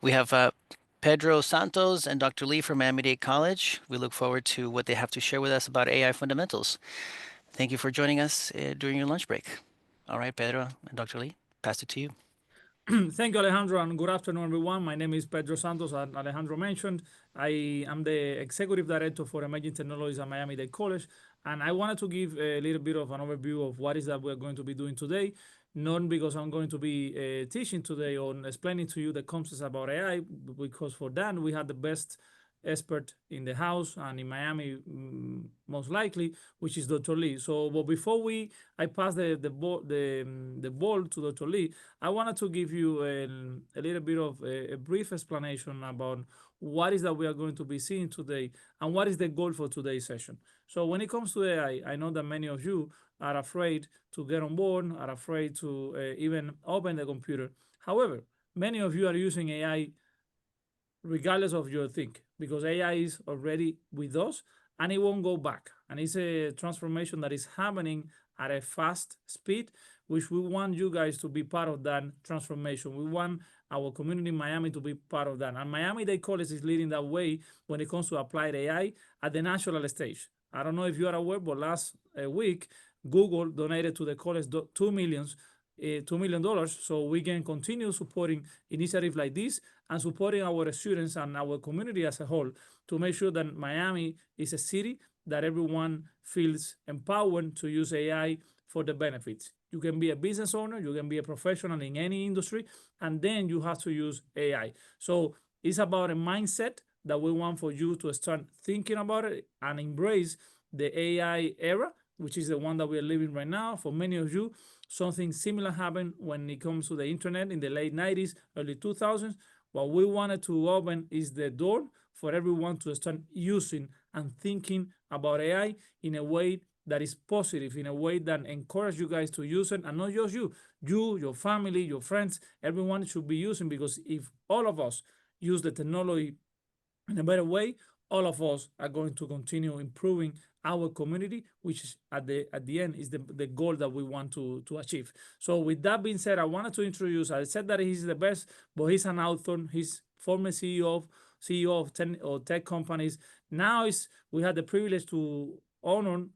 We have Pedro Santos and Dr. Lee from Miami-Dade College. We look forward to what they have to share with us about AI fundamentals. Thank you for joining us during your lunch break. All right, Pedro and Dr. Lee, pass it to you. Thank you, Alejandro, and good afternoon, everyone. My name is Pedro Santos, as Alejandro mentioned. I am the Executive Director for Emerging Technologies at Miami-Dade College, and I wanted to give a little bit of an overview of what is that we're going to be doing today, not because I'm going to be teaching today or explaining to you the concepts about AI, because for that, we have the best expert in the house and in Miami, most likely, which is Dr. Lee. So, but before I pass the ball to Dr. Lee, I wanted to give you a little bit of a brief explanation about what is that we are going to be seeing today and what is the goal for today's session. So when it comes to AI, I know that many of you are afraid to get on board, are afraid to even open the computer. However, many of you are using AI regardless of your think, because AI is already with us and it won't go back. And it's a transformation that is happening at a fast speed, which we want you guys to be part of that transformation. We want our community in Miami to be part of that. And Miami-Dade College is leading that way when it comes to applied AI at the national stage. I don't know if you are aware, but last week, Google donated to the college $2 million, so we can continue supporting initiatives like this and supporting our students and our community as a whole to make sure that Miami is a city that everyone feels empowered to use AI for the benefits. You can be a business owner, you can be a professional in any industry, and then you have to use AI. So it's about a mindset that we want for you to start thinking about it and embrace the AI era, which is the one that we are living right now. For many of you, something similar happened when it comes to the internet in the late 90s, early 2000s. What we wanted to open is the door for everyone to start using and thinking about AI in a way that is positive, in a way that encourages you guys to use it, and not just you, your family, your friends, everyone should be using, because if all of us use the technology in a better way, all of us are going to continue improving our community, which is at the end is the goal that we want to achieve. So with that being said, I wanted to introduce, I said that he's the best, but he's an author, he's former CEO of tech companies. Now we had the privilege to honor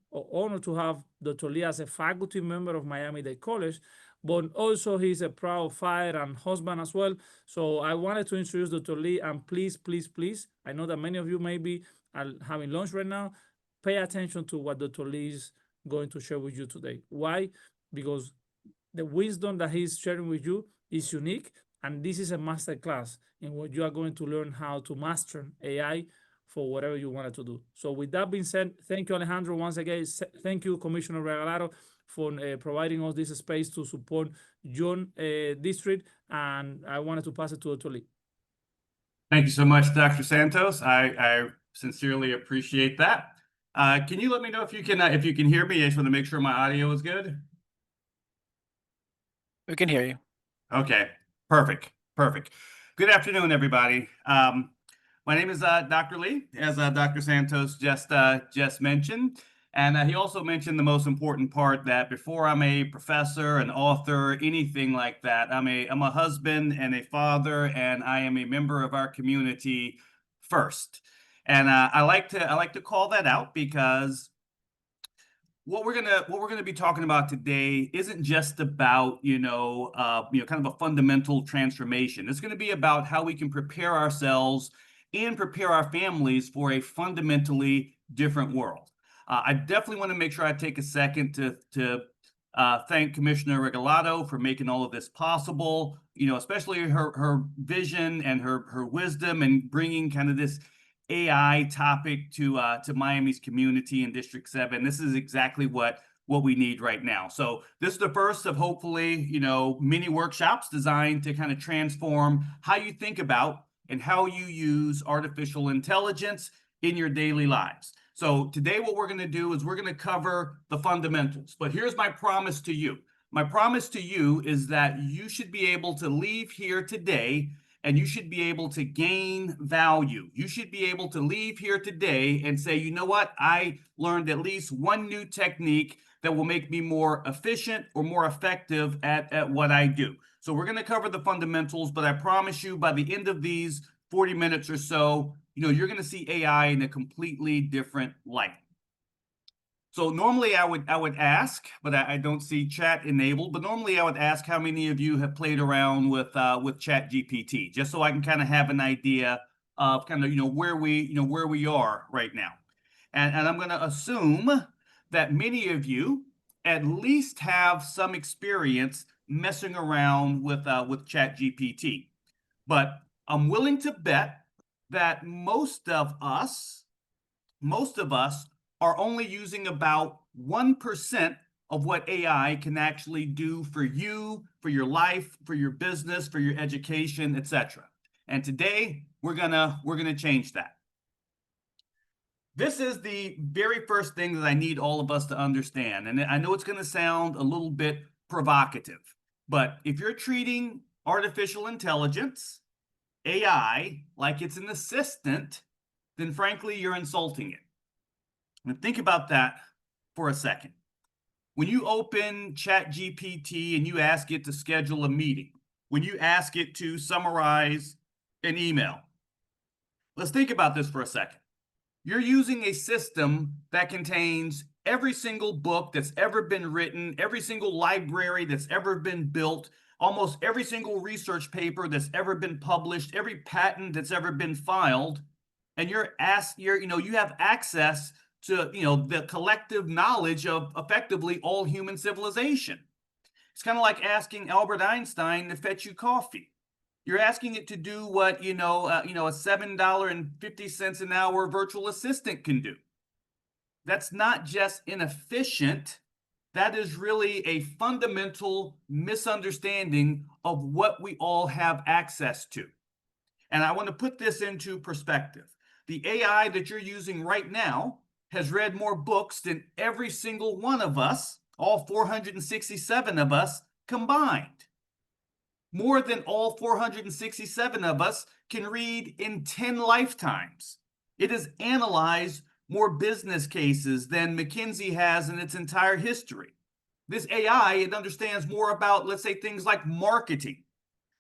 to have Dr. Lee as a faculty member of Miami-Dade College, but also he's a proud father and husband as well. So I wanted to introduce Dr. Lee, and please, I know that many of you may be having lunch right now. Pay attention to what Dr. Lee is going to share with you today. Why? Because the wisdom that he's sharing with you is unique, and this is a master class in what you are going to learn how to master AI for whatever you wanted to do. So with that being said, thank you, Alejandro, once again. Thank you, Commissioner Regalado, for providing us this space to support your district, and I wanted to pass it to Dr. Lee. Thank you so much, Dr. Santos. I sincerely appreciate that. Can you let me know if you can hear me? I just want to make sure my audio is good. We can hear you. Okay, perfect. Good afternoon, everybody. My name is Dr. Lee, as Dr. Santos just mentioned. And he also mentioned the most important part, that before I'm a professor, an author, anything like that, I'm a husband and a father, and I am a member of our community first. And I like to call that out, because what we're gonna be talking about today isn't just about kind of a fundamental transformation. It's going to be about how we can prepare ourselves and prepare our families for a fundamentally different world. I definitely want to make sure I take a second to thank Commissioner Regalado for making all of this possible. Especially her vision and her wisdom, and bringing kind of this AI topic to Miami's community in District 7. This is exactly what we need right now. So this is the first of hopefully many workshops designed to kind of transform how you think about and how you use artificial intelligence in your daily lives. So today what we're going to do is we're going to cover the fundamentals. But here's my promise to you. My promise to you is that you should be able to leave here today and you should be able to gain value. You should be able to leave here today and say, you know what? I learned at least one new technique that will make me more efficient or more effective at what I do. So we're going to cover the fundamentals, but I promise you by the end of these 40 minutes or so, you're going to see AI in a completely different light. So normally I would ask, but I don't see chat enabled, but normally I would ask how many of you have played around with ChatGPT, just so I can kind of have an idea of kind of where we are right now. And I'm going to assume that many of you at least have some experience messing around with ChatGPT. But I'm willing to bet that most of us are only using about 1% of what AI can actually do for you, for your life, for your business, for your education, etc. And today we're gonna change that. This is the very first thing that I need all of us to understand. And I know it's going to sound a little bit provocative, but if you're treating artificial intelligence, AI, like it's an assistant, then frankly, you're insulting it. And think about that for a second. When you open ChatGPT and you ask it to schedule a meeting, when you ask it to summarize an email, let's think about this for a second. You're using a system that contains every single book that's ever been written, every single library that's ever been built, almost every single research paper that's ever been published, every patent that's ever been filed, and you have access to the collective knowledge of effectively all human civilization. It's kind of like asking Albert Einstein to fetch you coffee. You're asking it to do what a $7.50 an hour virtual assistant can do. That's not just inefficient. That is really a fundamental misunderstanding of what we all have access to. And I want to put this into perspective. The AI that you're using right now has read more books than every single one of us, all 467 of us combined. More than all 467 of us can read in 10 lifetimes. It has analyzed more business cases than McKinsey has in its entire history. This AI, it understands more about, let's say, things like marketing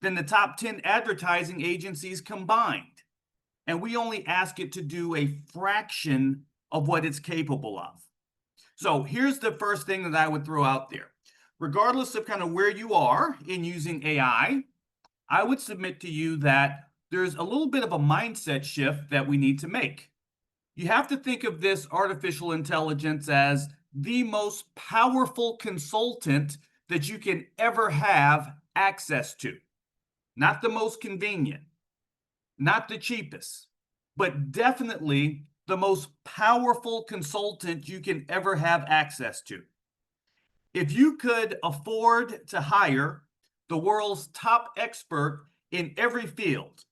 than the top 10 advertising agencies combined. And we only ask it to do a fraction of what it's capable of. So here's the first thing that I would throw out there. Regardless of kind of where you are in using AI, I would submit to you that there's a little bit of a mindset shift that we need to make. You have to think of this artificial intelligence as the most powerful consultant that you can ever have access to. Not the most convenient, not the cheapest, but definitely the most powerful consultant you can ever have access to. If you could afford to hire the world's top expert in every field,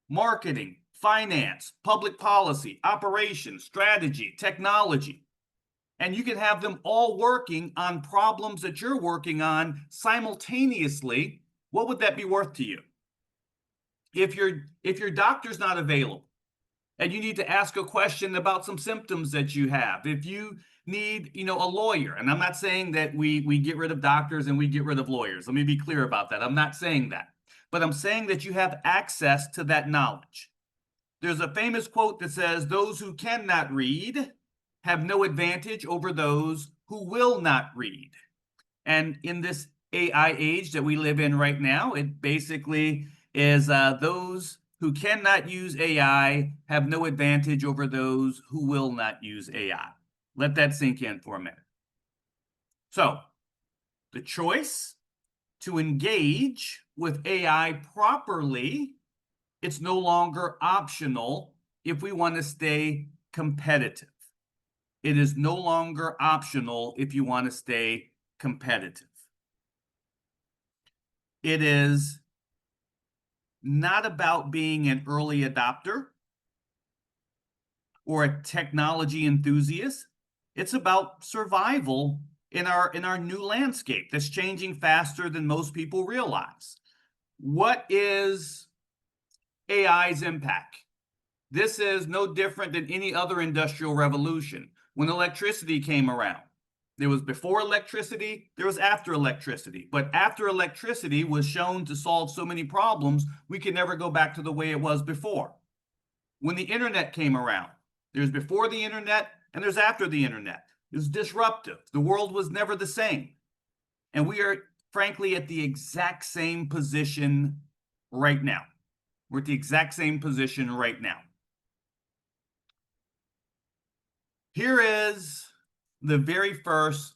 marketing, finance, public policy, operations, strategy, technology, and you can have them all working on problems that you're working on simultaneously, what would that be worth to you? If your doctor's not available and you need to ask a question about some symptoms that you have, if you need a lawyer, and I'm not saying that we get rid of doctors and we get rid of lawyers. Let me be clear about that. I'm not saying that. But I'm saying that you have access to that knowledge. There's a famous quote that says, "Those who cannot read have no advantage over those who will not read." And in this AI age that we live in right now, it basically is those who cannot use AI have no advantage over those who will not use AI. Let that sink in for a minute. So, the choice to engage with AI properly, it's no longer optional if we want to stay competitive. It is no longer optional if you want to stay competitive. It is not about being an early adopter or a technology enthusiast. It's about survival in our new landscape that's changing faster than most people realize. What is AI's impact? This is no different than any other industrial revolution. When electricity came around, There was before electricity, there was after electricity. But after electricity was shown to solve so many problems, we could never go back to the way it was before. When the internet came around, there's before the internet and there's after the internet. It was disruptive. The world was never the same. And we are, frankly, at the exact same position right now. We're at the exact same position right now. Here is the very first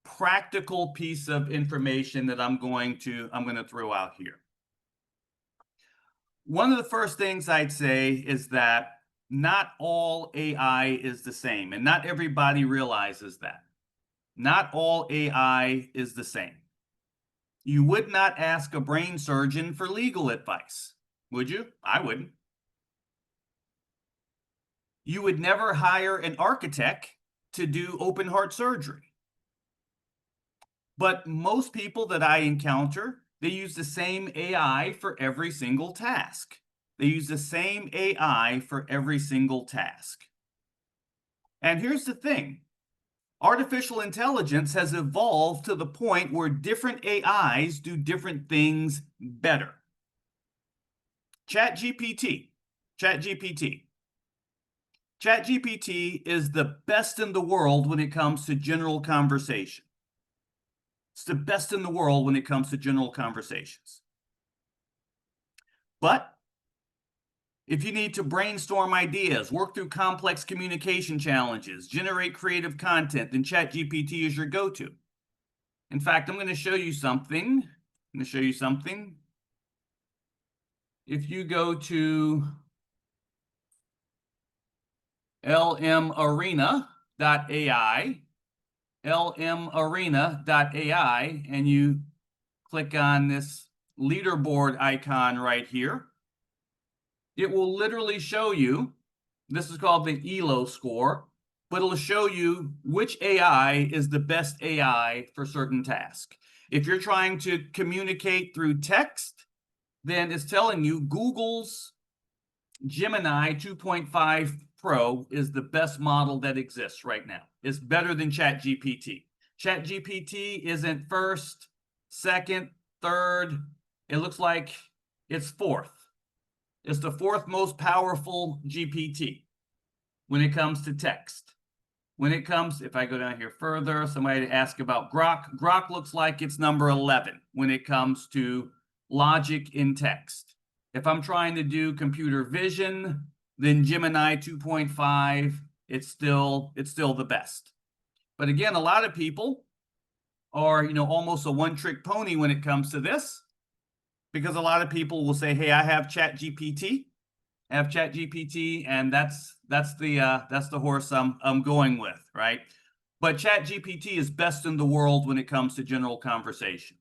practical piece of information that I'm going to throw out here. One of the first things I'd say is that not all AI is the same, and not everybody realizes that. Not all AI is the same. You would not ask a brain surgeon for legal advice, would you? I wouldn't. You would never hire an architect to do open heart surgery. But most people that I encounter, they use the same AI for every single task. They use the same AI for every single task. And here's the thing. Artificial intelligence has evolved to the point where different AIs do different things better. ChatGPT is the best in the world when it comes to general conversation. It's the best in the world when it comes to general conversations. But if you need to brainstorm ideas, work through complex communication challenges, generate creative content, then ChatGPT is your go-to. In fact, I'm going to show you something. If you go to lmarena.ai, and you click on this leaderboard icon right here, it will literally show you, this is called the ELO score, but it'll show you which AI is the best AI for certain tasks. If you're trying to communicate through text, then it's telling you Google's Gemini 2.5 Pro is the best model that exists right now. It's better than ChatGPT. ChatGPT isn't first, second, third. It looks like it's fourth. It's the fourth most powerful GPT when it comes to text. When it comes, if I go down here further, somebody asked about Grok. Grok looks like it's number 11 when it comes to logic in text. If I'm trying to do computer vision, then Gemini 2.5, it's still the best. But again, a lot of people are, almost a one-trick pony when it comes to this, because a lot of people will say, "Hey, I have ChatGPT, and that's the horse I'm going with," right? But ChatGPT is best in the world when it comes to general conversation.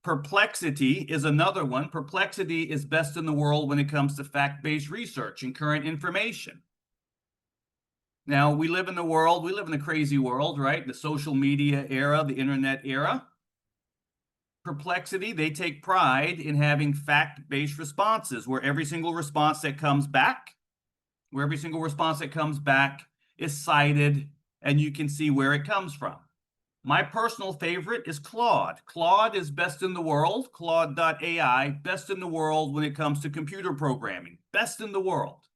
Perplexity is another one. Perplexity is best in the world when it comes to fact-based research and current information. Now, we live in a crazy world, right? The social media era, the internet era. Perplexity, they take pride in having fact-based responses where every single response that comes back is cited and you can see where it comes from. My personal favorite is Claude. Claude is best in the world, Claude.ai, best in the world when it comes to computer programming, best in the world.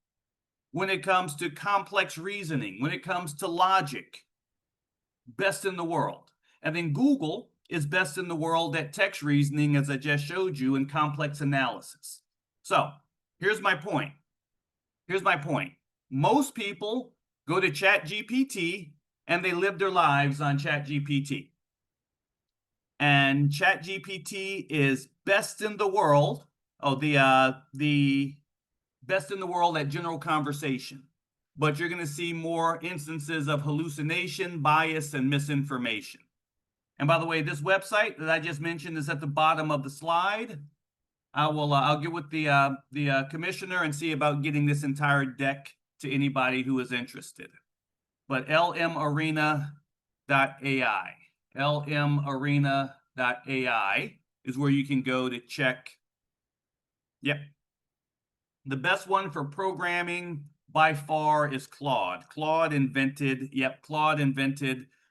When it comes to complex reasoning, when it comes to logic, best in the world. And then Google is best in the world at text reasoning, as I just showed you, and complex analysis. So here's my point. Most people go to ChatGPT and they live their lives on ChatGPT. And ChatGPT is best in the world. The best in the world at general conversation. But you're going to see more instances of hallucination, bias, and misinformation. And by the way, this website that I just mentioned is at the bottom of the slide. I'll get with the commissioner and see about getting this entire deck to anybody who is interested. But lmarena.ai is where you can go to check. Yep. The best one for programming by far is Claude. Claude invented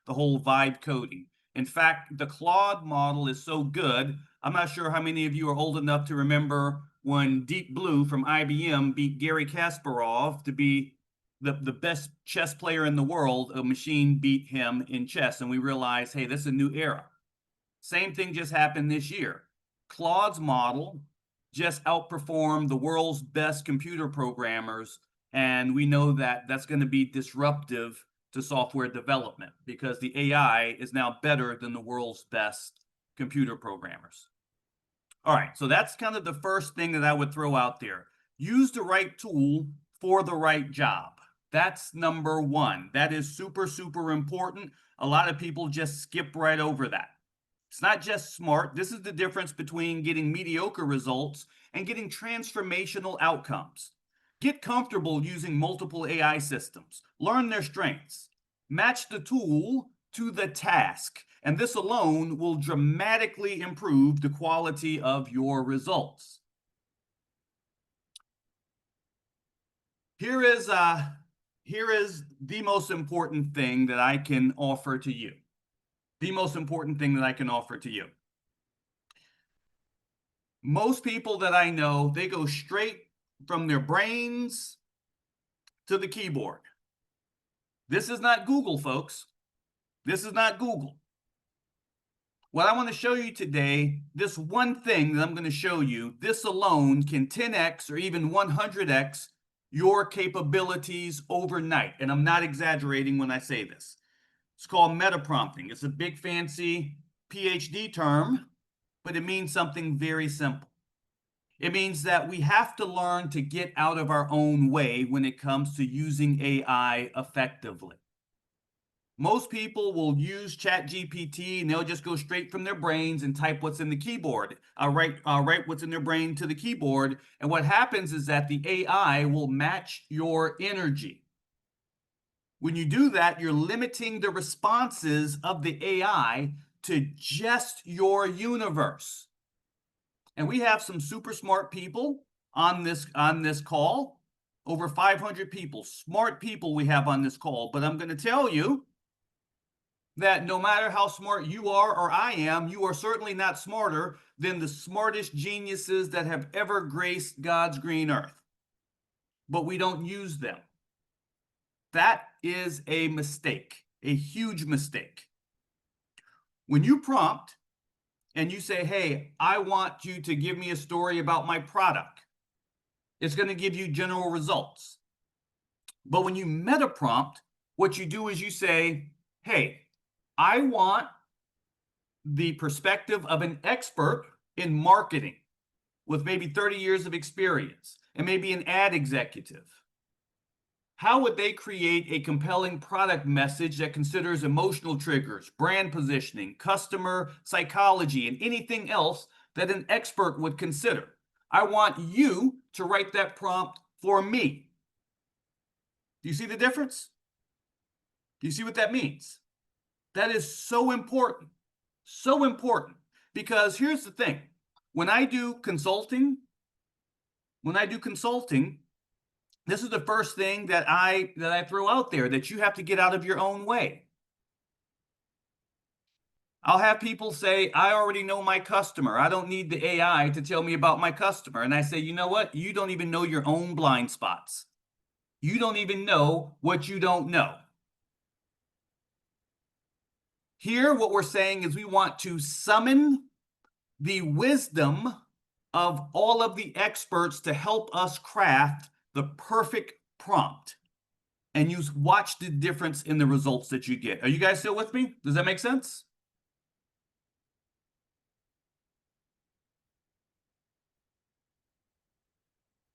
the whole vibe coding. In fact, the Claude model is so good. I'm not sure how many of you are old enough to remember when Deep Blue from IBM beat Garry Kasparov to be the best chess player in the world. A machine beat him in chess, and we realized, hey, this is a new era. Same thing just happened this year. Claude's model just outperformed the world's best computer programmers, and we know that that's going to be disruptive to software development because the AI is now better than the world's best computer programmers. All right, so that's kind of the first thing that I would throw out there. Use the right tool for the right job. That's number one. That is super, super important. A lot of people just skip right over that. It's not just smart. This is the difference between getting mediocre results and getting transformational outcomes. Get comfortable using multiple AI systems. Learn their strengths. Match the tool to the task. And this alone will dramatically improve the quality of your results. Here is the most important thing that I can offer to you. The most important thing that I can offer to you. Most people that I know, they go straight from their brains to the keyboard. This is not Google, folks. This is not Google. What I want to show you today, this one thing that I'm going to show you, this alone can 10x or even 100x your capabilities overnight. And I'm not exaggerating when I say this. It's called metaprompting. It's a big fancy PhD term, but it means something very simple. It means that we have to learn to get out of our own way when it comes to using AI effectively. Most people will use ChatGPT and they'll just go straight from their brains and type what's in the keyboard. I'll write what's in their brain to the keyboard. And what happens is that the AI will match your energy. When you do that, you're limiting the responses of the AI to just your universe. And we have some super smart people on this call, over 500 people, smart people we have on this call. But I'm going to tell you that no matter how smart you are or I am, you are certainly not smarter than the smartest geniuses that have ever graced God's green earth. But we don't use them. That is a mistake, a huge mistake. When you prompt and you say, hey, I want you to give me a story about my product, it's going to give you general results. But when you meta prompt, what you do is you say, hey, I want the perspective of an expert in marketing with maybe 30 years of experience and maybe an ad executive. How would they create a compelling product message that considers emotional triggers, brand positioning, customer psychology, and anything else that an expert would consider? I want you to write that prompt for me. Do you see the difference? Do you see what that means? That is so important, because here's the thing. When I do consulting, this is the first thing that I throw out there, that you have to get out of your own way. I'll have people say, I already know my customer. I don't need the AI to tell me about my customer. And I say, you know what? You don't even know your own blind spots. You don't even know what you don't know. Here, what we're saying is we want to summon the wisdom of all of the experts to help us craft the perfect prompt. And you watch the difference in the results that you get. Are you guys still with me? Does that make sense?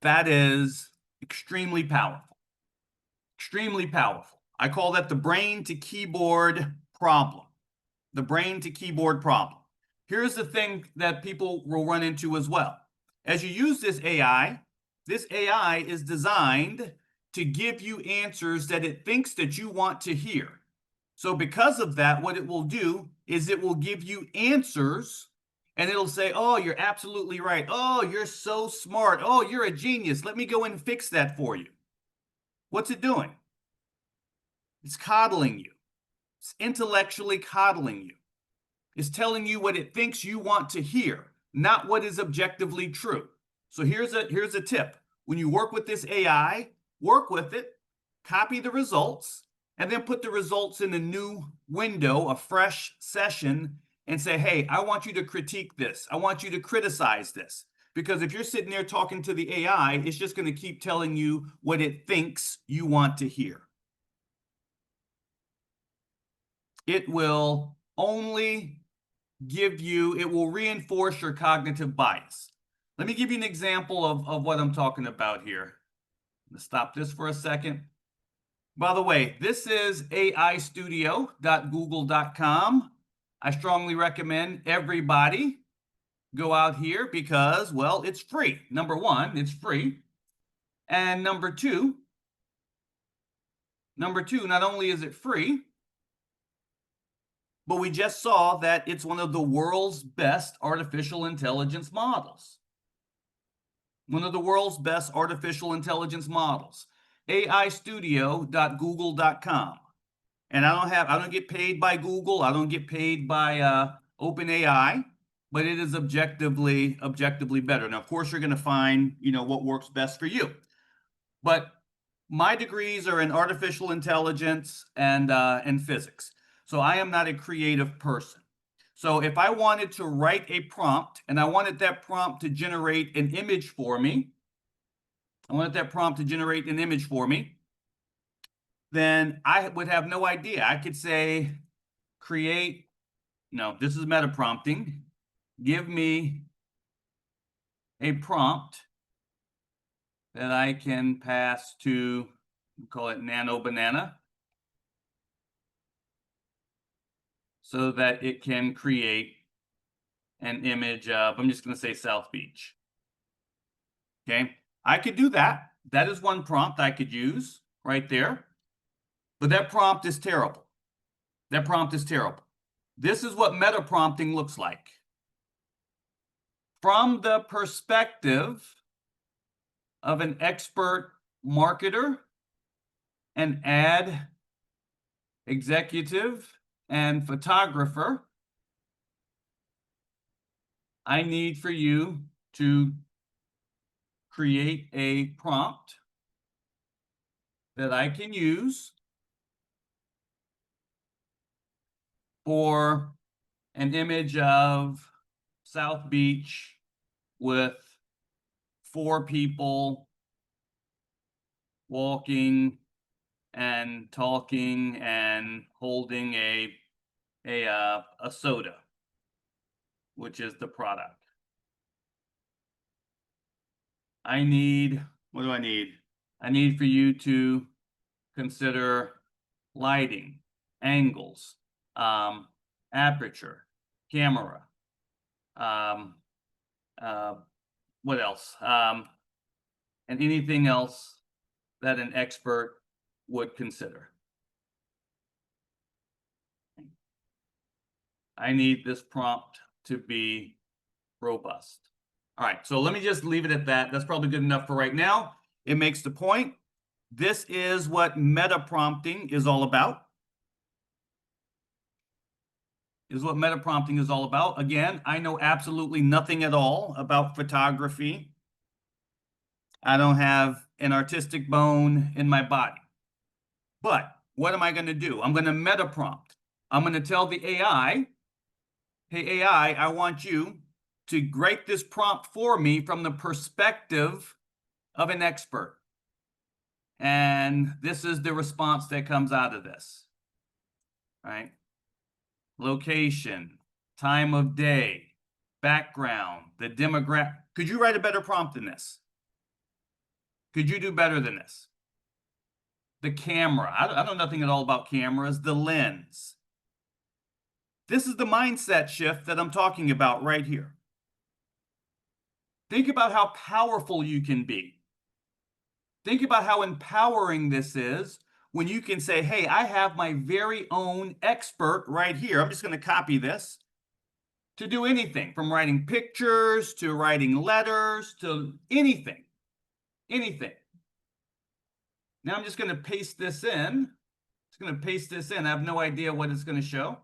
That is extremely powerful. Extremely powerful. I call that the brain to keyboard problem. The brain to keyboard problem. Here's the thing that people will run into as well. As you use this AI is designed to give you answers that it thinks that you want to hear. So because of that, what it will do is it will give you answers and it'll say, oh, you're absolutely right. Oh, you're so smart. Oh, you're a genius. Let me go and fix that for you. What's it doing? It's coddling you. It's intellectually coddling you. It's telling you what it thinks you want to hear, not what is objectively true. So here's a tip. When you work with this AI, work with it, copy the results, and then put the results in a new window, a fresh session, and say, hey, I want you to critique this. I want you to criticize this. Because if you're sitting there talking to the AI, it's just going to keep telling you what it thinks you want to hear. It will only it will reinforce your cognitive bias. Let me give you an example of what I'm talking about here. Let's stop this for a second. By the way, this is aistudio.google.com. I strongly recommend everybody go out here because, well, it's free. Number one, it's free. And number two, not only is it free, but we just saw that it's one of the world's best artificial intelligence models. One of the world's best artificial intelligence models. aistudio.google.com. And I don't get paid by Google. I don't get paid by OpenAI, but it is objectively better. Now, of course, you're going to find, what works best for you. But my degrees are in artificial intelligence and physics. So I am not a creative person. So if I wanted to write a prompt and I wanted that prompt to generate an image for me, then I would have no idea. I could say, this is metaprompting. Give me a prompt that I can pass to, we call it Nano Banana, so that it can create an image of, I'm just going to say South Beach. Okay, I could do that. That is one prompt I could use right there. But that prompt is terrible. This is what metaprompting looks like. From the perspective of an expert marketer, an ad executive, and photographer, I need for you to create a prompt that I can use for an image of South Beach with 4 people walking and talking and holding a soda, which is the product. What do I need? I need for you to consider lighting, angles, aperture, camera, what else? And anything else that an expert would consider. I need this prompt to be robust. All right, so let me just leave it at that. That's probably good enough for right now. It makes the point. This is what metaprompting is all about. Again, I know absolutely nothing at all about photography. I don't have an artistic bone in my body. But what am I going to do? I'm going to metaprompt. I'm going to tell the AI, hey, AI, I want you to write this prompt for me from the perspective of an expert. And this is the response that comes out of this, right? Location, time of day, background, the demographic. Could you write a better prompt than this? Could you do better than this? The camera. I know nothing at all about cameras. The lens. This is the mindset shift that I'm talking about right here. Think about how powerful you can be. Think about how empowering this is when you can say, hey, I have my very own expert right here. I'm just going to copy this to do anything from writing pictures to writing letters to anything. Now I'm just going to paste this in Just going to paste this in. I have no idea what it's going to show.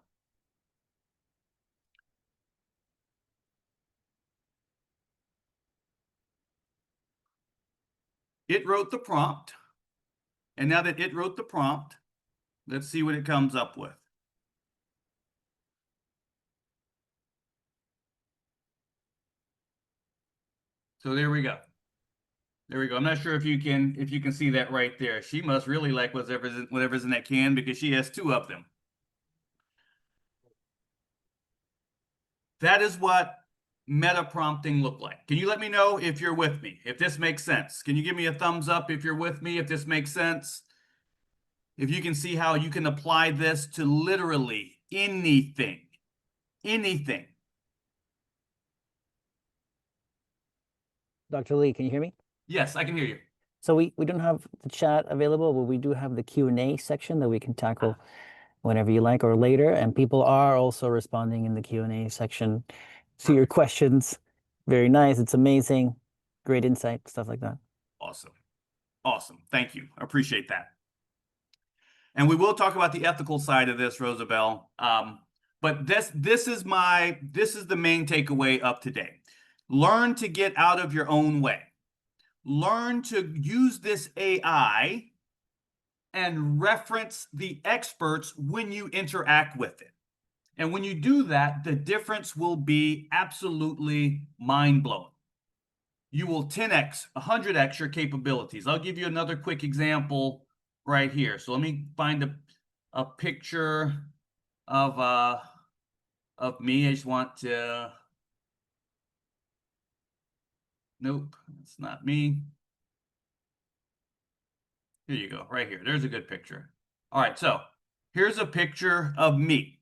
It wrote the prompt. And now that it wrote the prompt, let's see what it comes up with. So there we go. There we go. I'm not sure if you can see that right there. She must really like whatever's in that can because she has 2 of them. That is what metaprompting looked like. Can you let me know if you're with me, if this makes sense? Can you give me a thumbs up if you're with me, if this makes sense? If you can see how you can apply this to literally anything, anything. Dr. Lee, can you hear me? Yes, I can hear you. So we don't have the chat available, but we do have the Q&A section that we can tackle whenever you like or later. And people are also responding in the Q&A section to your questions. Very nice. It's amazing. Great insight, stuff like that. Awesome. Awesome. Thank you. I appreciate that. And we will talk about the ethical side of this, Rosabelle. But this is the main takeaway of today. Learn to get out of your own way. Learn to use this AI and reference the experts when you interact with it. And when you do that, the difference will be absolutely mind-blowing. You will 10x, 100x your capabilities. I'll give you another quick example right here. So let me find a picture of me. I just want to, nope, it's not me. Here you go, right here. There's a good picture. All right, so here's a picture of me.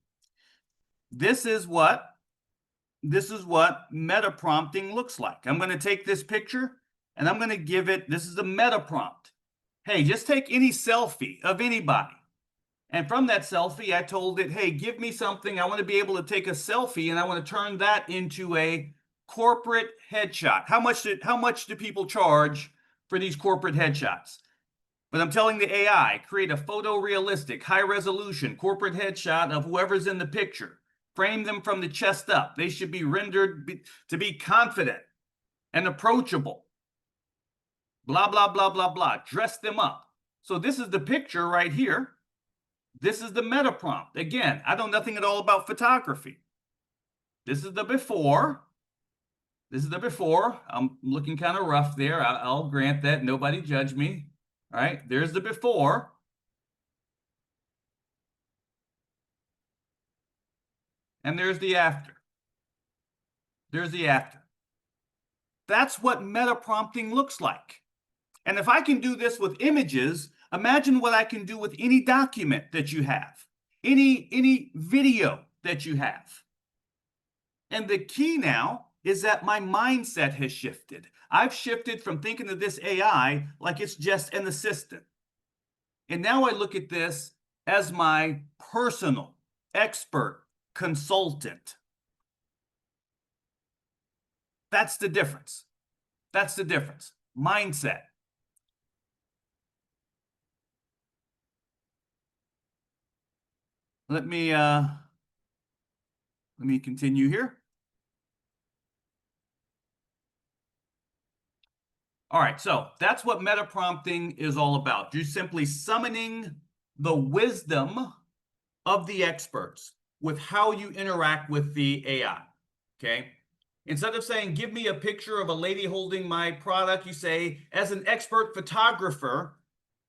This is what metaprompting looks like. I'm going to take this picture and I'm going to give it, this is a meta prompt. Hey, just take any selfie of anybody. And from that selfie, I told it, hey, give me something. I want to be able to take a selfie and I want to turn that into a corporate headshot. How much do people charge for these corporate headshots? But I'm telling the AI, create a photorealistic, high-resolution corporate headshot of whoever's in the picture. Frame them from the chest up. They should be rendered to be confident and approachable. Blah, blah, blah, blah, blah. Dress them up. So this is the picture right here. This is the meta prompt. Again, I know nothing at all about photography. This is the before. This is the before. I'm looking kind of rough there. I'll grant that. Nobody judge me. All right, there's the before. And there's the after. There's the after. That's what metaprompting looks like. And if I can do this with images, imagine what I can do with any document that you have, any video that you have. And the key now is that my mindset has shifted. I've shifted from thinking of this AI like it's just an assistant. And now I look at this as my personal expert consultant. That's the difference. That's the difference. Mindset. Let me continue here. All right, so that's what metaprompting is all about. You're simply summoning the wisdom of the experts with how you interact with the AI, okay? Instead of saying, give me a picture of a lady holding my product, you say, as an expert photographer,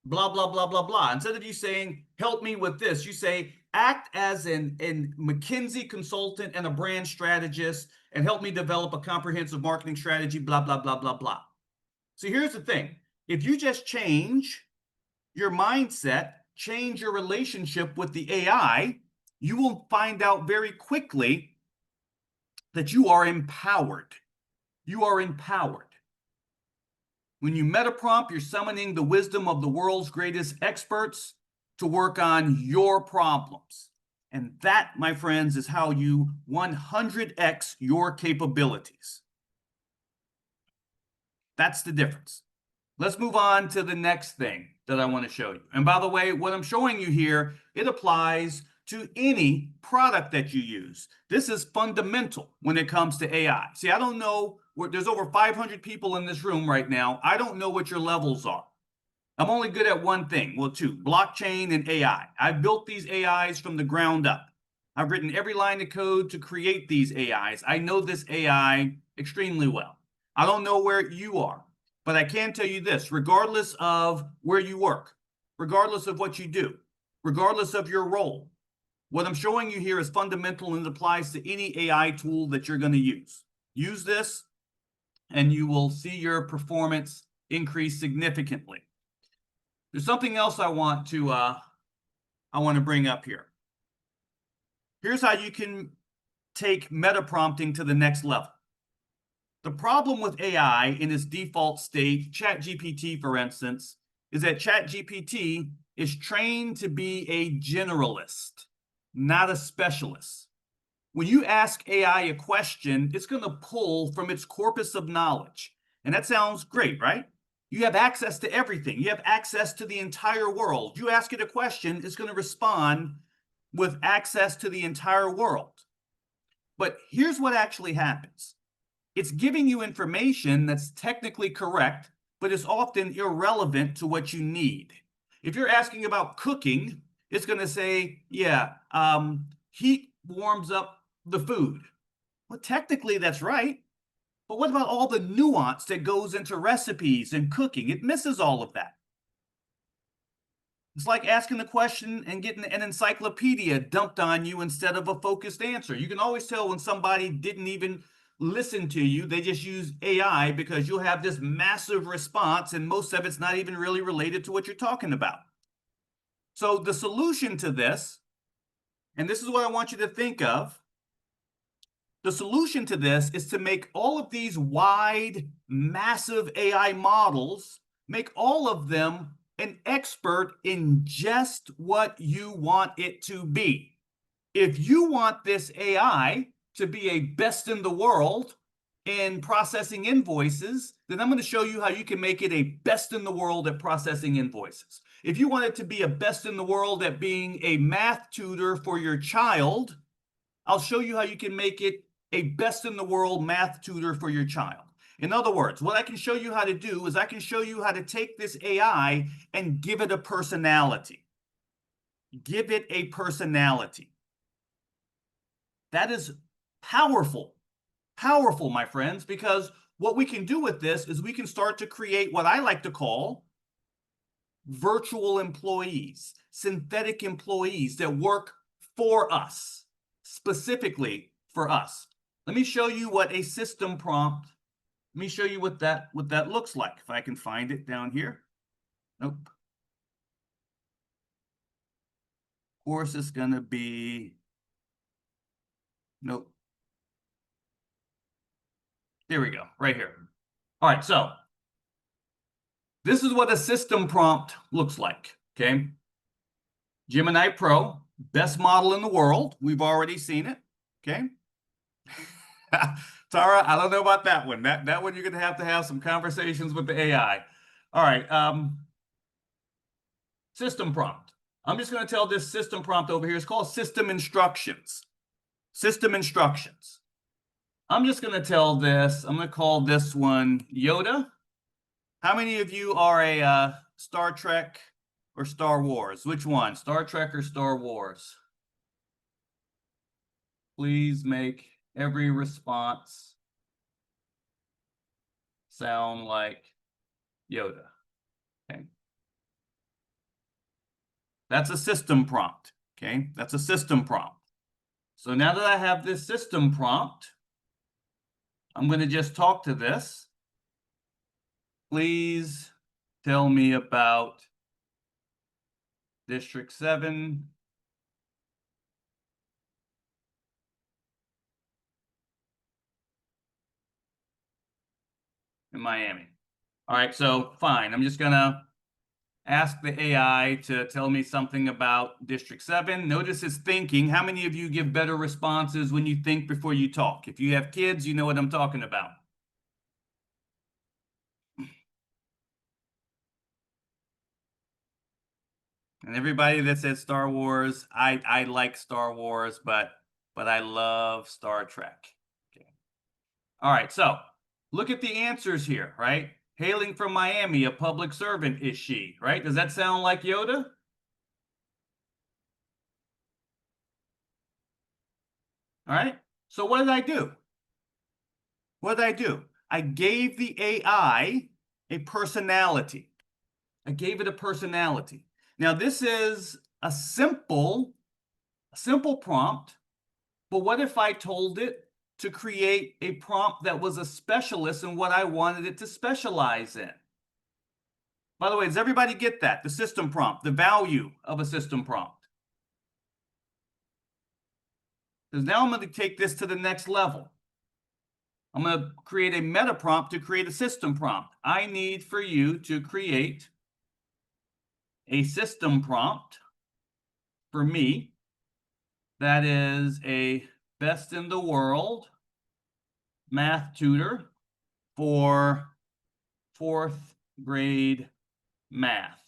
blah, blah, blah, blah, blah. Instead of you saying, help me with this, you say, act as an McKinsey consultant and a brand strategist and help me develop a comprehensive marketing strategy, blah, blah, blah, blah, blah. So here's the thing. If you just change your mindset, change your relationship with the AI, you will find out very quickly that you are empowered. You are empowered. When you metaprompt, you're summoning the wisdom of the world's greatest experts to work on your problems. And that, my friends, is how you 100x your capabilities. That's the difference. Let's move on to the next thing. that I want to show you. And by the way, what I'm showing you here, it applies to any product that you use. This is fundamental when it comes to AI. See, I don't know, there's over 500 people in this room right now. I don't know what your levels are. I'm only good at one thing, well, two, blockchain and AI. I've built these AIs from the ground up. I've written every line of code to create these AIs. I know this AI extremely well. I don't know where you are, but I can tell you this, regardless of where you work, regardless of what you do, regardless of your role, what I'm showing you here is fundamental and it applies to any AI tool that you're going to use. Use this and you will see your performance increase significantly. There's something else I want to bring up here. Here's how you can take metaprompting to the next level. The problem with AI in its default state, ChatGPT, for instance, is that ChatGPT is trained to be a generalist, not a specialist. When you ask AI a question, it's going to pull from its corpus of knowledge. And that sounds great, right? You have access to everything. You have access to the entire world. You ask it a question, it's going to respond with access to the entire world. But here's what actually happens. It's giving you information that's technically correct, but it's often irrelevant to what you need. If you're asking about cooking, it's going to say, yeah, heat warms up the food. Well, technically that's right. But what about all the nuance that goes into recipes and cooking? It misses all of that. It's like asking a question and getting an encyclopedia dumped on you instead of a focused answer. You can always tell when somebody didn't even listen to you. They just use AI because you'll have this massive response and most of it's not even really related to what you're talking about. So the solution to this, and this is what I want you to think of, the solution to this is to make all of these wide, massive AI models, make all of them an expert in just what you want it to be. If you want this AI to be a best in the world in processing invoices, then I'm going to show you how you can make it a best in the world at processing invoices. If you want it to be a best in the world at being a math tutor for your child, I'll show you how you can make it a best in the world math tutor for your child. In other words, what I can show you how to do is I can show you how to take this AI and give it a personality. Give it a personality. That is powerful, powerful, my friends, because what we can do with this is we can start to create what I like to call virtual employees, synthetic employees that work for us, specifically for us. Let me show you what a system prompt, let me show you what that looks like. If I can find it down here. Nope. Of course, it's going to be, nope. There we go, right here. All right, so this is what a system prompt looks like, okay? Gemini Pro, best model in the world. We've already seen it, okay? Tara, I don't know about that one. That one you're going to have some conversations with the AI. All right, system prompt. I'm just going to tell this system prompt over here. It's called system instructions. System instructions. I'm just going to tell this, I'm going to call this one Yoda. How many of you are a Star Trek or Star Wars? Which one? Star Trek or Star Wars? Please make every response sound like Yoda. Okay. That's a system prompt. Okay. That's a system prompt. So now that I have this system prompt, I'm going to just talk to this. Please tell me about District 7. In Miami. All right, so fine. I'm just going to ask the AI to tell me something about District 7. Notice it's thinking. How many of you give better responses when you think before you talk? If you have kids, you know what I'm talking about. And everybody that says Star Wars, I like Star Wars, but I love Star Trek. Okay. All right, so look at the answers here, right? Hailing from Miami, a public servant is she, right? Does that sound like Yoda? All right, so what did I do? What did I do? I gave the AI a personality. I gave it a personality. Now, this is a simple prompt, but what if I told it to create a prompt that was a specialist in what I wanted it to specialize in? By the way, does everybody get that? The system prompt, the value of a system prompt. Because now I'm going to take this to the next level. I'm going to create a meta prompt to create a system prompt. I need for you to create a system prompt for me that is a best in the world math tutor for 4th grade math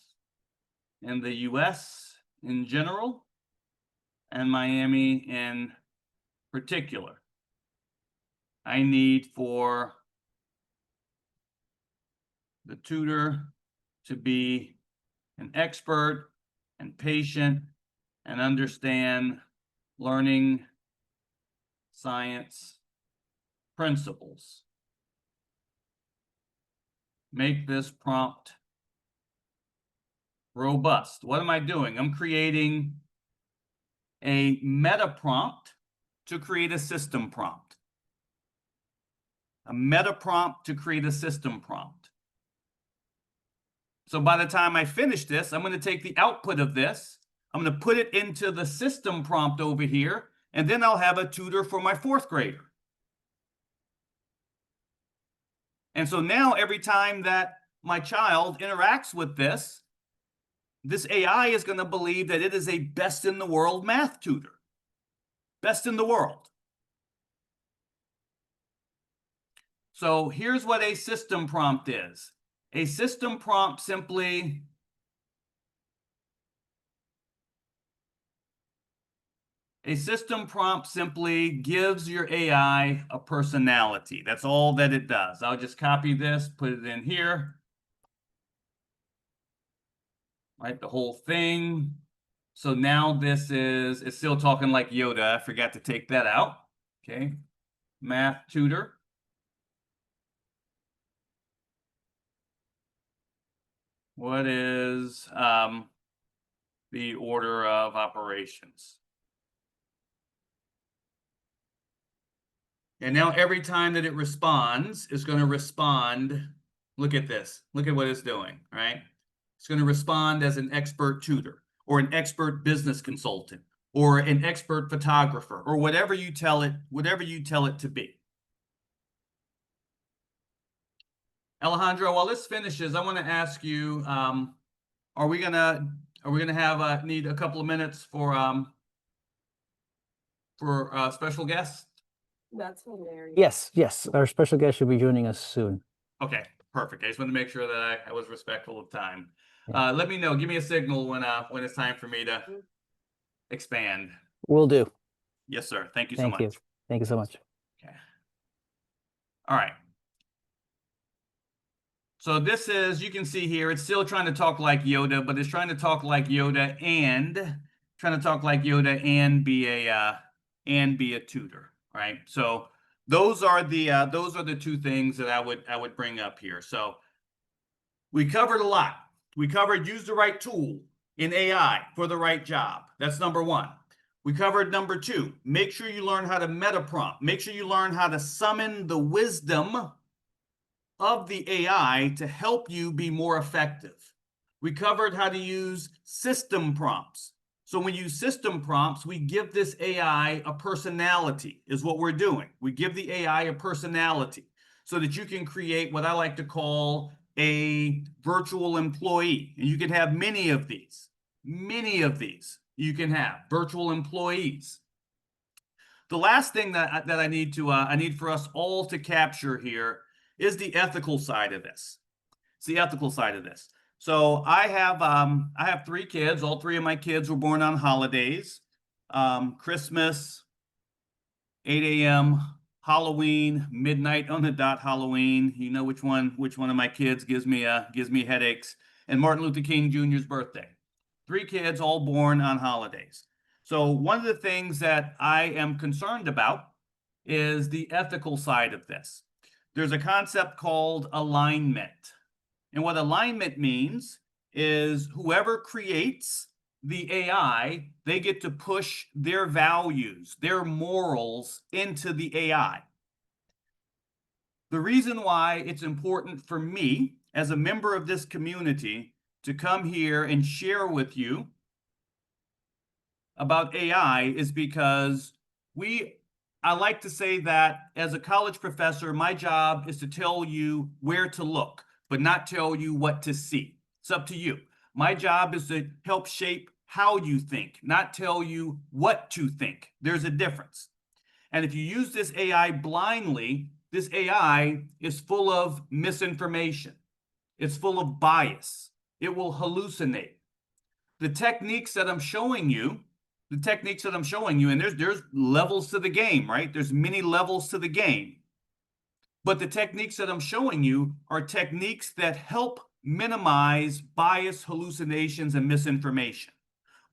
in the US in general and Miami in particular. I need for the tutor to be an expert and patient and understand learning science principles. Make this prompt robust. What am I doing? I'm creating a meta prompt to create a system prompt. A meta prompt to create a system prompt. So by the time I finish this, I'm going to take the output of this, I'm going to put it into the system prompt over here, and then I'll have a tutor for my 4th grader. And so now every time that my child interacts with this AI is going to believe that it is a best in the world math tutor. Best in the world. So here's what a system prompt is. A system prompt simply gives your AI a personality. That's all that it does. I'll just copy this, put it in here. Right, the whole thing. So now this it's still talking like Yoda. I forgot to take that out. Okay, math tutor. What is the order of operations? And now every time that it responds, it's going to respond. Look at this. Look at what it's doing, right? It's going to respond as an expert tutor or an expert business consultant or an expert photographer or whatever you tell it to be. Alejandro, while this finishes, I want to ask you, are we gonna have need a couple of minutes for special guests? That's hilarious. Yes. Our special guest should be joining us soon. Okay, perfect. I just want to make sure that I was respectful of time. Yeah. Let me know. Give me a signal when it's time for me to expand. Will do. Yes, sir. Thank you so Thank much. you. Thank you so much. Okay. All right. So this is, you can see here, it's still trying to talk like Yoda, but it's trying to talk like Yoda and be a tutor, right? So those are the two things that I would bring up here. So we covered a lot. We covered use the right tool in AI for the right job. That's number one. We covered number two, make sure you learn how to meta prompt. Make sure you learn how to summon the wisdom of the AI to help you be more effective. We covered how to use system prompts. So when we use system prompts, we give this AI a personality, is what we're doing. We give the AI a personality so that you can create what I like to call a virtual employee. And you can have many of these. You can have virtual employees. The last thing that I need for us all to capture here is the ethical side of this. It's the ethical side of this. So I have 3 kids. All 3 of my kids were born on holidays. Christmas, 8 a.m., Halloween, midnight on the dot Halloween. You know which one of my kids gives me headaches. And Martin Luther King Jr.'s birthday. 3 kids all born on holidays. So one of the things that I am concerned about is the ethical side of this. There's a concept called alignment. And what alignment means is whoever creates the AI, they get to push their values, their morals into the AI. The reason why it's important for me as a member of this community to come here and share with you about AI is because I like to say that as a college professor, my job is to tell you where to look, but not tell you what to see. It's up to you. My job is to help shape how you think, not tell you what to think. There's a difference. And if you use this AI blindly, this AI is full of misinformation. It's full of bias. It will hallucinate. The techniques that I'm showing you, and there's levels to the game, right? There's many levels to the game. But the techniques that I'm showing you are techniques that help minimize bias, hallucinations, and misinformation.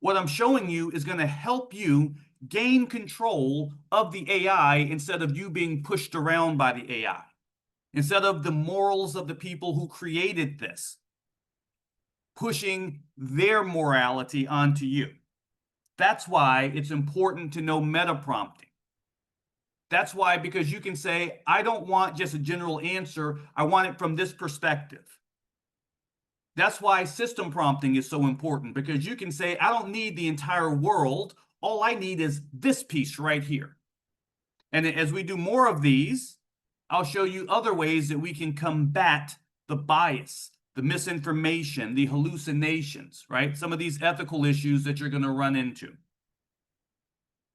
What I'm showing you is going to help you gain control of the AI instead of you being pushed around by the AI, instead of the morals of the people who created this, pushing their morality onto you. That's why it's important to know metaprompting. That's why, because you can say, I don't want just a general answer. I want it from this perspective. That's why system prompting is so important, because you can say, I don't need the entire world. All I need is this piece right here. And as we do more of these, I'll show you other ways that we can combat the bias, the misinformation, the hallucinations, right? Some of these ethical issues that you're going to run into.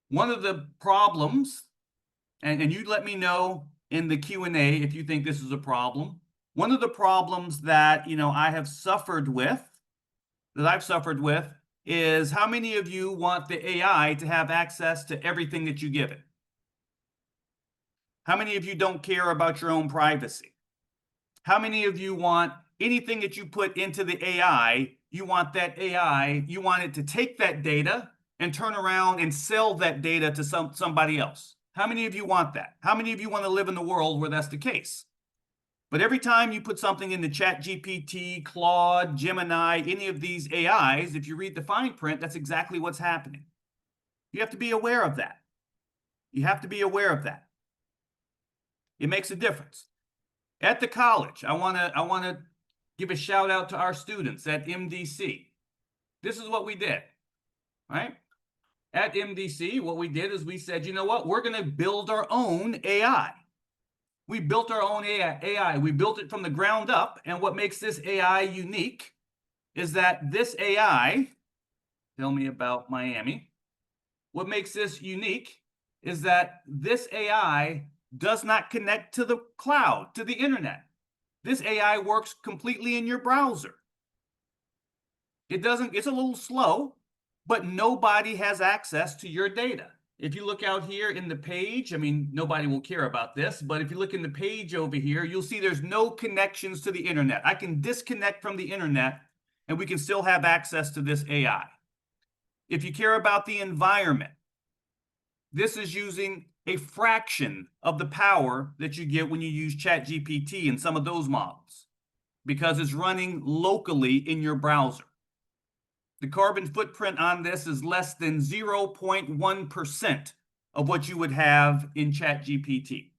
One of the problems, and you let me know in the Q&A if you think this is a problem. One of the problems that I've suffered with is how many of you want the AI to have access to everything that you give it? How many of you don't care about your own privacy? How many of you want anything that you put into the AI, you want it to take that data and turn around and sell that data to somebody else? How many of you want that? How many of you want to live in a world where that's the case? But every time you put something into ChatGPT, Claude, Gemini, any of these AIs, if you read the fine print, that's exactly what's happening. You have to be aware of that. You have to be aware of that. It makes a difference. At the college, I want to give a shout out to our students at MDC. This is what we did, right? At MDC, what we did is we said, you know what? We're going to build our own AI. We built our own AI. We built it from the ground up. And what makes this AI unique is that this AI, tell me about Miami. What makes this unique is that this AI does not connect to the cloud, to the internet. This AI works completely in your browser. It's a little slow, but nobody has access to your data. If you look out here in the page, nobody will care about this, but if you look in the page over here, you'll see there's no connections to the internet. I can disconnect from the internet and we can still have access to this AI. If you care about the environment, this is using a fraction of the power that you get when you use ChatGPT and some of those models, because it's running locally in your browser. The carbon footprint on this is less than 0.1% of what you would have in ChatGPT.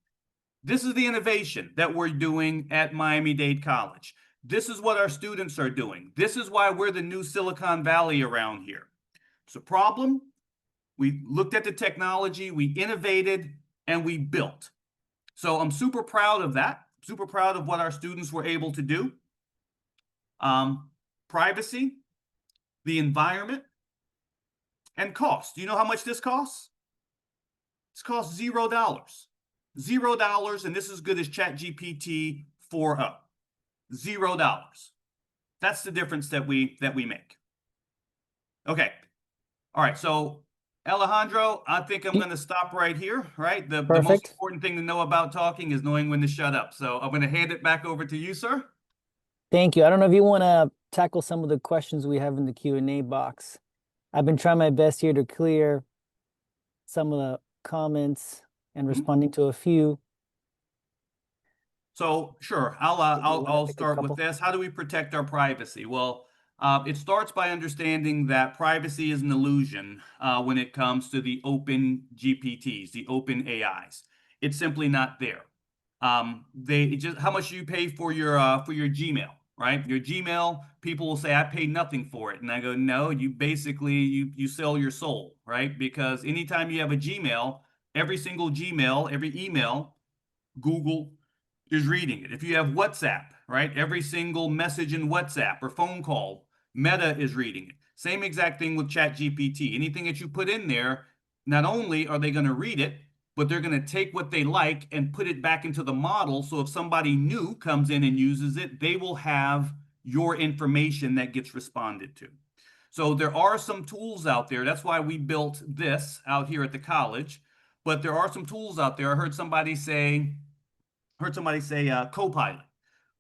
This is the innovation that we're doing at Miami-Dade College. This is what our students are doing. This is why we're the new Silicon Valley around here. It's a problem. We looked at the technology, we innovated, and we built. So I'm super proud of that. Super proud of what our students were able to do. Privacy, the environment, and cost. Do you know how much this costs? This costs $0. $0, and this is as good as ChatGPT 4.0. $0. That's the difference that we make. Okay. All right. So Alejandro, I think I'm going to stop right here, right? The most Perfect. important thing to know about talking is knowing when to shut up. So I'm going to hand it back over to you, sir. Thank you. I don't know if you want to tackle some of the questions we have in the Q&A box. I've been trying my best here to clear some of the comments and responding to a few. So sure, I'll start with this. How do we protect our privacy? Well, it starts by understanding that privacy is an illusion when it comes to the open GPTs, the open AIs. It's simply not there. They just how much you pay for your Gmail, right? Your Gmail, people will say I paid nothing for it, and I go, no, you basically you sell your soul, right? Because anytime you have a Gmail, every single Gmail, every email, Google is reading it. If you have WhatsApp, right, every single message in WhatsApp or phone call, Meta is reading it. Same exact thing with ChatGPT. Anything that you put in there, not only are they going to read it, but they're going to take what they like and put it back into the model. So if somebody new comes in and uses it, they will have your information that gets responded to. So there are some tools out there. That's why we built this out here at the college. But there are some tools out there. I heard somebody say Copilot.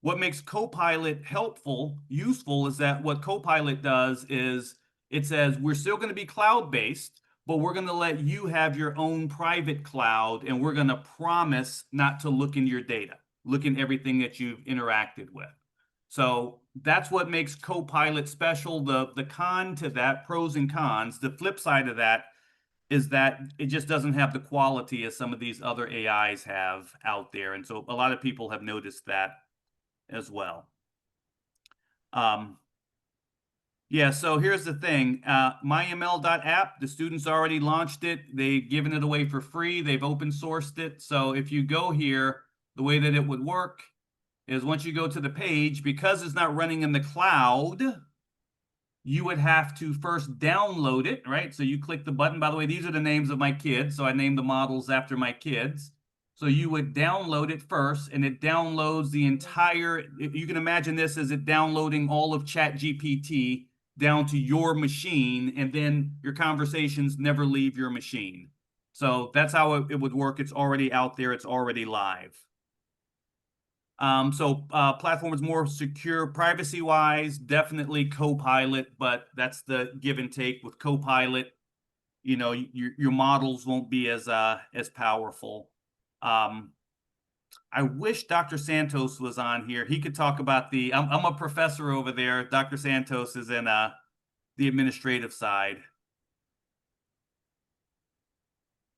What makes Copilot helpful, useful, is that what Copilot does is it says we're still going to be cloud-based, but we're going to let you have your own private cloud, and we're going to promise not to look in your data, look in everything that you've interacted with. So that's what makes Copilot special. The con to that, pros and cons, the flip side of that is that it just doesn't have the quality as some of these other AIs have out there. And so a lot of people have noticed that as well. Yeah, so here's the thing. MyML.app, the students already launched it. They've given it away for free. They've open sourced it. So if you go here, the way that it would work is once you go to the page, because it's not running in the cloud, you would have to first download it, right? So you click the button. By the way, these are the names of my kids. So I named the models after my kids. So you would download it first, and it downloads the entire, you can imagine this as it downloading all of ChatGPT down to your machine, and then your conversations never leave your machine. So that's how it would work. It's already out there. It's already live. Platform is more secure privacy-wise, definitely Copilot, but that's the give and take with Copilot. You know, your models won't be as powerful. I wish Dr. Santos was on here. He could talk about I'm a professor over there. Dr. Santos is in the administrative side.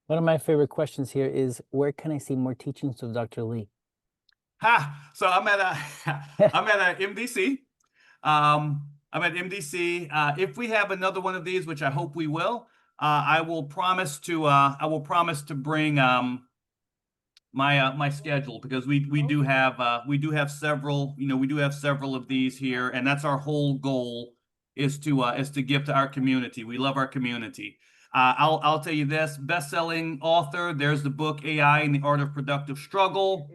One of my favorite questions here is, where can I see more teachings of Dr. Lee? So I'm at a MDC. I'm at MDC. If we have another one of these, which I hope we will, I will promise to bring my schedule, because we do have several, we do have several of these here, and that's our whole goal, is to give to our community. We love our community. I'll tell you this, best-selling author, there's the book AI and the Art of Productive Struggle.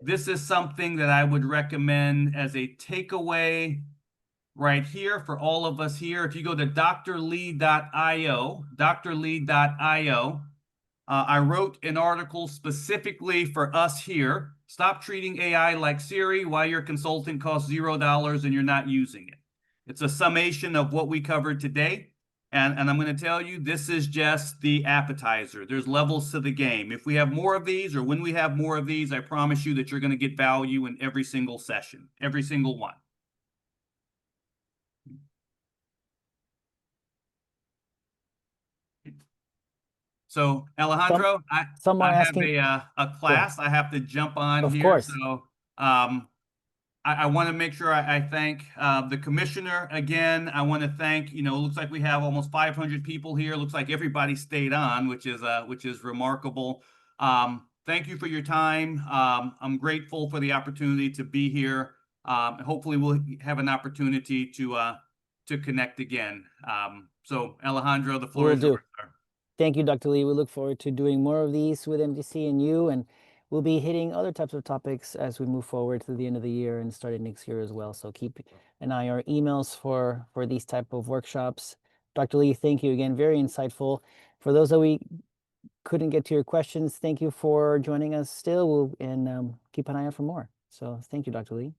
This is something that I would recommend as a takeaway right here for all of us here. If you go to drlee.io, I wrote an article specifically for us here. Stop treating AI like Siri, why your consultant costs $0 and you're not using it. It's a summation of what we covered today. And I'm going to tell you, this is just the appetizer. There's levels to the game. If we have more of these, or when we have more of these, I promise you that you're going to get value in every single session, every single one. So Alejandro, I have a class I have to jump on here. Course. So I want to make sure I thank the commissioner again. I want to thank, it looks like we have almost 500 people here. Looks like everybody stayed on, which is remarkable. Thank you for your time. I'm grateful for the opportunity to be here. Hopefully we'll have an opportunity to connect again. So Alejandro, the floor is yours, sir. Thank you, Dr. Lee. We look forward to doing more of these with MDC and you. And we'll be hitting other types of topics as we move forward to the end of the year and starting next year as well. So keep an eye on our emails for these type of workshops. Dr. Lee, thank you again. Very insightful. For those that we couldn't get to your questions, thank you for joining us still. And keep an eye out for more. So thank you, Dr. Lee.